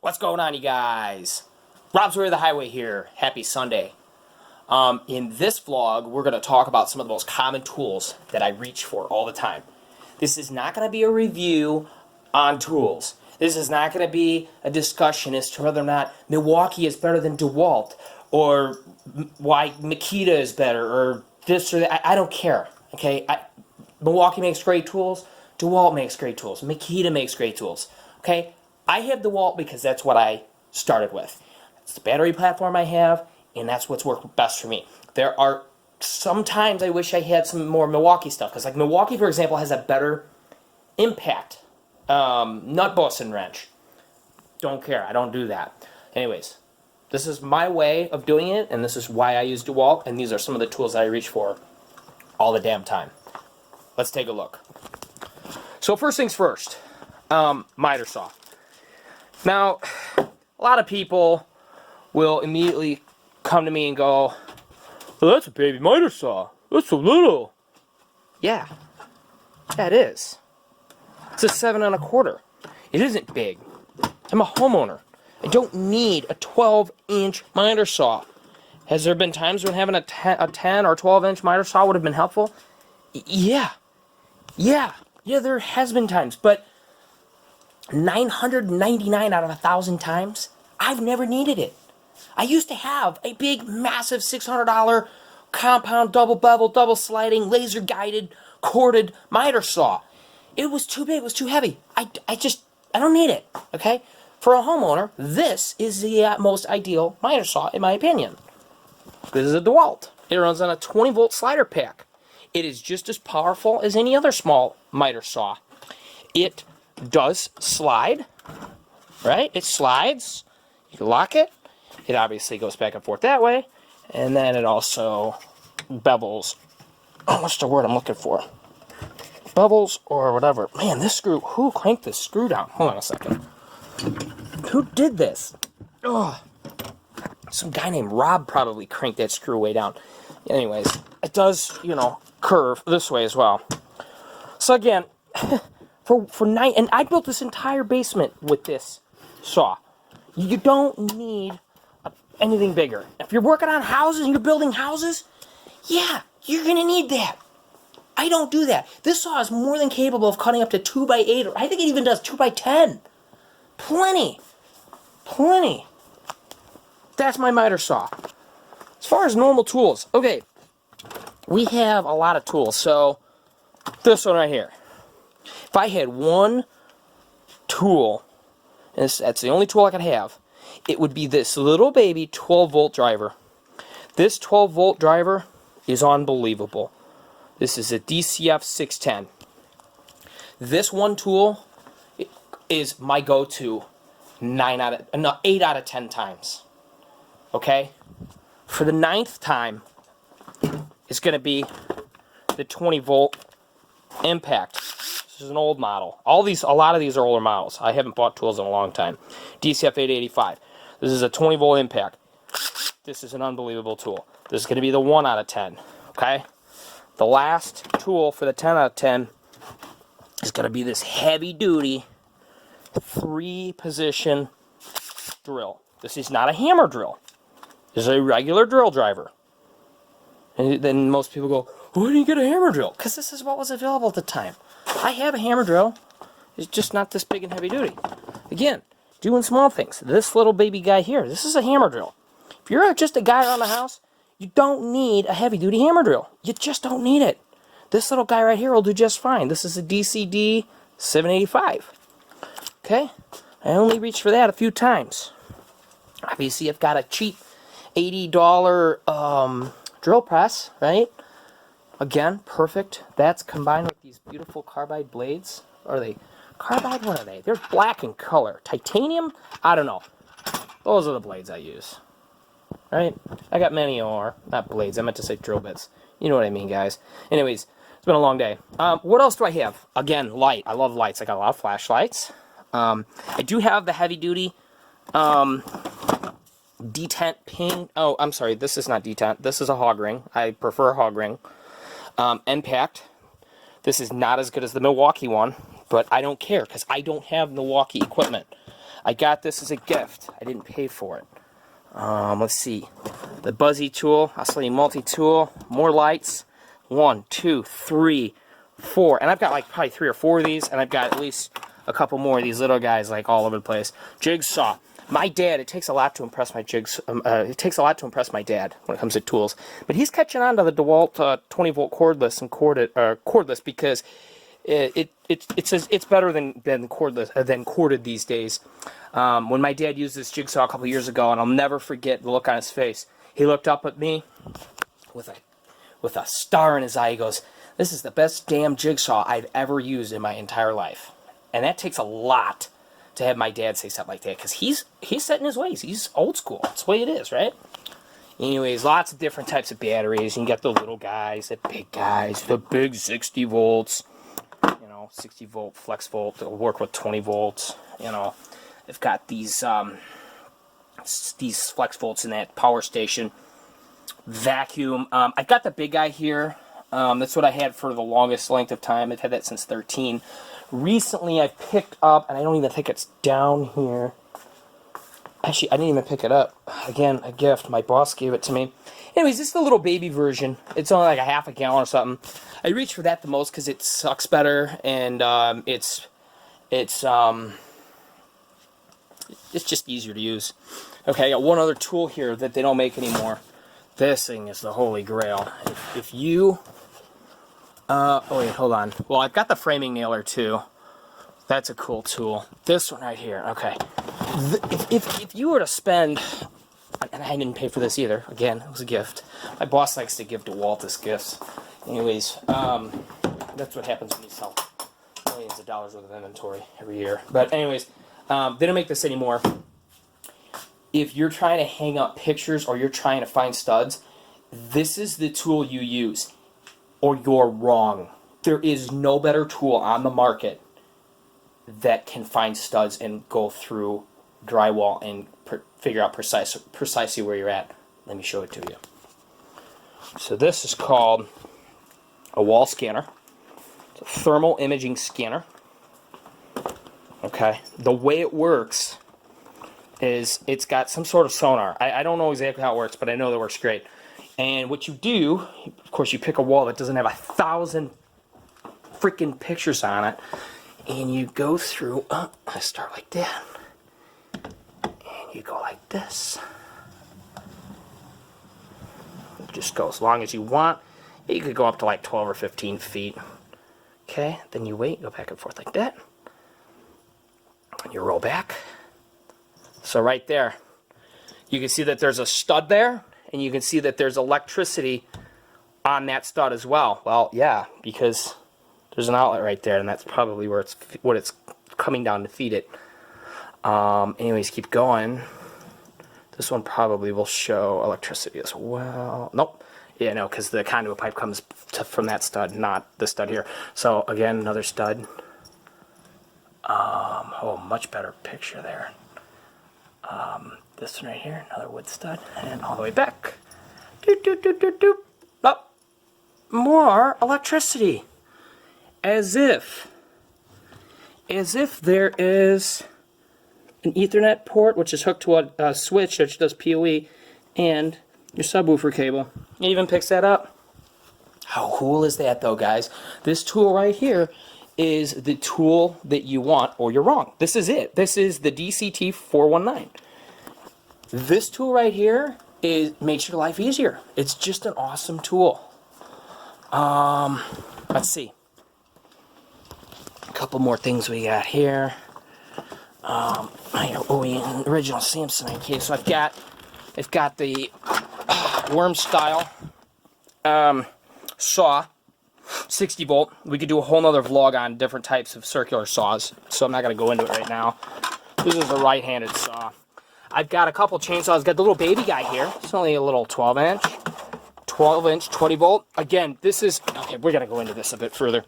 What's going on, you guys? Rob's Way of the Highway here. Happy Sunday. In this vlog, we're going to talk about some of the most common tools that I reach for all the time. This is not going to be a review on tools. This is not going to be a discussion as to whether or not Milwaukee is better than DeWALT, or why Makita is better, or this or that. I don't care, okay? Milwaukee makes great tools. DeWALT makes great tools. Makita makes great tools, okay? I have DeWALT because that's what I started with. It's the battery platform I have, and that's what's worked best for me. There are sometimes I wish I had some more Milwaukee stuff, because like Milwaukee, for example, has a better impact nut bust and wrench. Don't care. I don't do that. Anyways, this is my way of doing it, and this is why I use DeWALT, and these are some of the tools that I reach for all the damn time. Let's take a look. So first things first, miter saw. Now, a lot of people will immediately come to me and go, well, that's a baby miter saw. That's so little. Yeah, it is. It's a 7 1/4. It isn't big. I'm a homeowner. I don't need a 12-inch miter saw. Has there been times when having a 10 or 12-inch miter saw would have been helpful? Yeah, there has been times, but 999 out of 1,000 times, I've never needed it. I used to have a big, massive $600 compound, double bevel, double sliding, laser guided, corded miter saw. It was too big, it was too heavy. I don't need it, okay? For a homeowner, this is the most ideal miter saw, in my opinion. This is a DeWALT. It runs on a 20-volt slider pack. It is just as powerful as any other small miter saw. It does slide, right? It slides. You can lock it. It obviously goes back and forth that way. And then it also bevels. Oh, what's the word I'm looking for? Bevels or whatever. Man, this screw, who cranked this screw down? Hold on a second. Who did this? Oh, some guy named Rob probably cranked that screw way down. Anyways, it does, curve this way as well. So again, and I built this entire basement with this saw. You don't need anything bigger. If you're working on houses and you're building houses, yeah, you're gonna need that. I don't do that. This saw is more than capable of cutting up to 2x8, or I think it even does 2x10. Plenty. That's my miter saw. As far as normal tools, okay, we have a lot of tools. So this one right here. If I had one tool, and that's the only tool I could have, it would be this little baby 12-volt driver. This 12-volt driver is unbelievable. This is a DCF 610. This one tool is my go-to 8 out of 10 times. Okay? For the 9th time, it's going to be the 20-volt impact. This is an old model. A lot of these are older models. I haven't bought tools in a long time. DCF 885. This is a 20-volt impact. This is an unbelievable tool. This is going to be the 1 out of 10. Okay? The last tool for the 10 out of 10 is going to be this heavy-duty 3-position drill. This is not a hammer drill. This is a regular drill driver. And then most people go, why didn't you get a hammer drill? Because this is what was available at the time. I have a hammer drill. It's just not this big and heavy duty. Again, doing small things. This little baby guy here, this is a hammer drill. If you're just a guy around the house, you don't need a heavy duty hammer drill. You just don't need it. This little guy right here will do just fine. This is a DCD 785. Okay? I only reached for that a few times. Obviously, I've got a cheap $80 drill press, right? Again, perfect. That's combined with these beautiful carbide blades. Are they carbide? What are they? They're black in color. Titanium? I don't know. Those are the blades I use. Right? I got many more. Not blades. I meant to say drill bits. You know what I mean, guys. Anyways, it's been a long day. What else do I have? Again, light. I love lights. I got a lot of flashlights. I do have the heavy-duty detent ping. Oh, I'm sorry. This is not detent. This is a hog ring. I prefer a hog ring. Impact. This is not as good as the Milwaukee one, but I don't care because I don't have Milwaukee equipment. I got this as a gift. I didn't pay for it. Let's see. The Buzzy tool, oscillating multi-tool, more lights. 1, 2, 3, 4. And I've got like probably 3 or 4 of these, and I've got at least a couple more of these little guys like all over the place. Jigsaw. My dad, it takes a lot to impress my it takes a lot to impress my dad when it comes to tools. But he's catching on to the DeWALT 20-volt cordless and cordless because it's better than corded these days. When my dad used this jigsaw a couple years ago, and I'll never forget the look on his face. He looked up at me with a star in his eye. He goes, "This is the best damn jigsaw I've ever used in my entire life." And that takes a lot to have my dad say something like that, because he's set in his ways. He's old school. That's the way it is, right? Anyways, lots of different types of batteries. You can get the little guys, the big guys, the big 60 volts. 60 volt, flex volt. It'll work with 20 volts. They've got these flex volts in that power station. Vacuum. I've got the big guy here. That's what I had for the longest length of time. I've had that since 13. Recently, I picked up, and I don't even think it's down here. Actually, I didn't even pick it up. Again, a gift. My boss gave it to me. Anyways, this is the little baby version. It's only like a half a gallon or something. I reach for that the most because it sucks better, and it's just easier to use. Okay, I got one other tool here that they don't make anymore. This thing is the holy grail. If you... oh wait, hold on. Well, I've got the framing nailer too. That's a cool tool. This one right here. Okay. If you were to spend... And I didn't pay for this either. Again, it was a gift. My boss likes to give DeWALT as gifts. Anyways, that's what happens when you sell millions of dollars worth of inventory every year. But anyways, they don't make this anymore. If you're trying to hang up pictures or you're trying to find studs, this is the tool you use, or you're wrong. There is no better tool on the market that can find studs and go through drywall and figure out precisely where you're at. Let me show it to you. So this is called a wall scanner. It's a thermal imaging scanner. Okay. The way it works is it's got some sort of sonar. I don't know exactly how it works, but I know that it works great. And what you do, of course, you pick a wall that doesn't have 1,000 freaking pictures on it, and you go through, I start like that. You go like this. Just go as long as you want. You could go up to like 12 or 15 feet. Okay, then you wait, go back and forth like that. And you roll back. So right there, you can see that there's a stud there, and you can see that there's electricity on that stud as well. Well, yeah, because there's an outlet right there, and that's probably where it's coming down to feed it. Anyways, keep going. This one probably will show electricity as well. Nope. Yeah, no, because the conduit pipe comes from that stud, not the stud here. So again, another stud. Oh, much better picture there. This one right here, another wood stud, and all the way back. Doop, doop, doop, doop, doop. Oh, more electricity. As if there is an Ethernet port, which is hooked to a switch which does PoE, and your subwoofer cable. It even picks that up. How cool is that, though, guys? This tool right here is the tool that you want, or you're wrong. This is it. This is the DCT 419. This tool right here makes your life easier. It's just an awesome tool. Let's see. A couple more things we got here. Original Samsonite case. So I've got the worm style saw, 60 volt. We could do a whole nother vlog on different types of circular saws, so I'm not going to go into it right now. This is a right-handed saw. I've got a couple chainsaws. I've got the little baby guy here. It's only a little 12-inch, 20 volt. Again, this is, okay, we're going to go into this a bit further.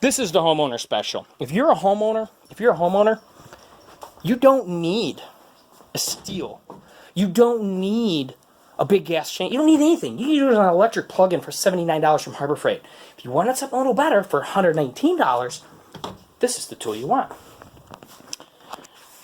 This is the homeowner special. If you're a homeowner, you don't need a steel. You don't need a big gas chain. You don't need anything. You can use an electric plug-in for $79 from Harbor Freight. If you wanted something a little better for $119, this is the tool you want.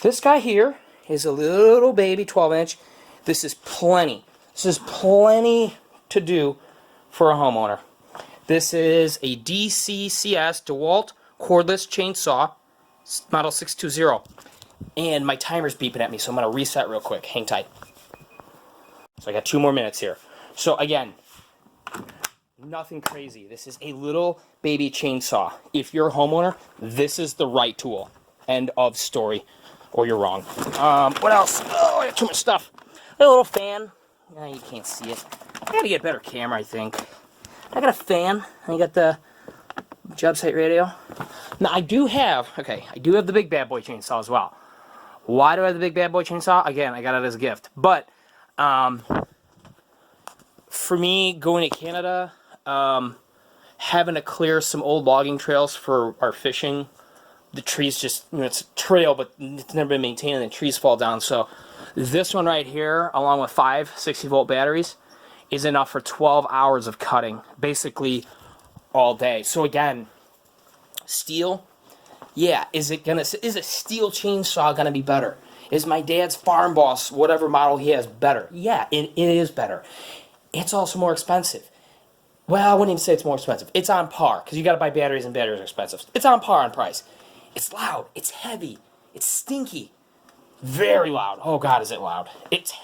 This guy here is a little baby 12-inch. This is plenty. This is plenty to do for a homeowner. This is a DCCS, DeWALT cordless chainsaw, model 620. And my timer's beeping at me, so I'm going to reset real quick. Hang tight. So I got 2 more minutes here. So again, nothing crazy. This is a little baby chainsaw. If you're a homeowner, this is the right tool. End of story. Or you're wrong. What else? Oh, I got too much stuff. A little fan. You can't see it. I gotta get a better camera, I think. I got a fan. I got the job site radio. Now I do have the big bad boy chainsaw as well. Why do I have the big bad boy chainsaw? Again, I got it as a gift. But for me, going to Canada, having to clear some old logging trails for our fishing, the trees just, it's a trail, but it's never been maintained, and the trees fall down. So this one right here, along with 5 60-volt batteries, is enough for 12 hours of cutting, basically all day. So again, steel, yeah, is a steel chainsaw gonna be better? Is my dad's Farm Boss, whatever model he has, better? Yeah, it is better. It's also more expensive. Well, I wouldn't even say it's more expensive. It's on par, because you got to buy batteries, and batteries are expensive. It's on par on price. It's loud. It's heavy. It's stinky. Very loud. Oh, God, is it loud. It's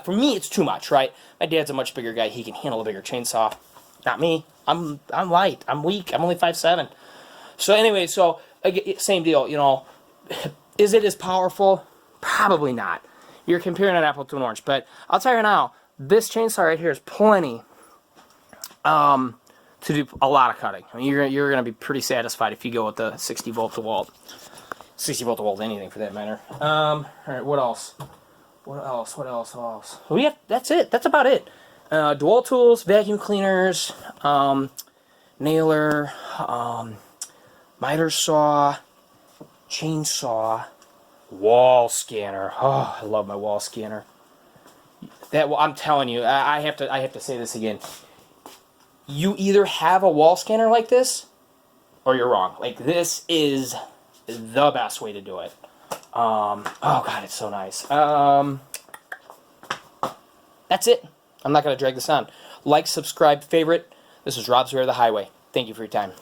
for me, it's too much, right? My dad's a much bigger guy. He can handle a bigger chainsaw. Not me. I'm light. I'm weak. I'm only 5'7". So anyway, same deal, you know. Is it as powerful? Probably not. You're comparing an apple to an orange. But I'll tell you now, this chainsaw right here is plenty to do a lot of cutting. I mean, you're going to be pretty satisfied if you go with the 60-volt DeWALT. 60-volt DeWALT, anything for that matter. All right, what else? What else? That's it. That's about it. DeWALT tools, vacuum cleaners, nailer, miter saw, chainsaw, wall scanner. Oh, I love my wall scanner. I'm telling you, I have to say this again. You either have a wall scanner like this, or you're wrong. Like, this is the best way to do it. Oh God, it's so nice. That's it. I'm not going to drag this on. Like, subscribe, favorite. This is Rob's Way or the Highway. Thank you for your time.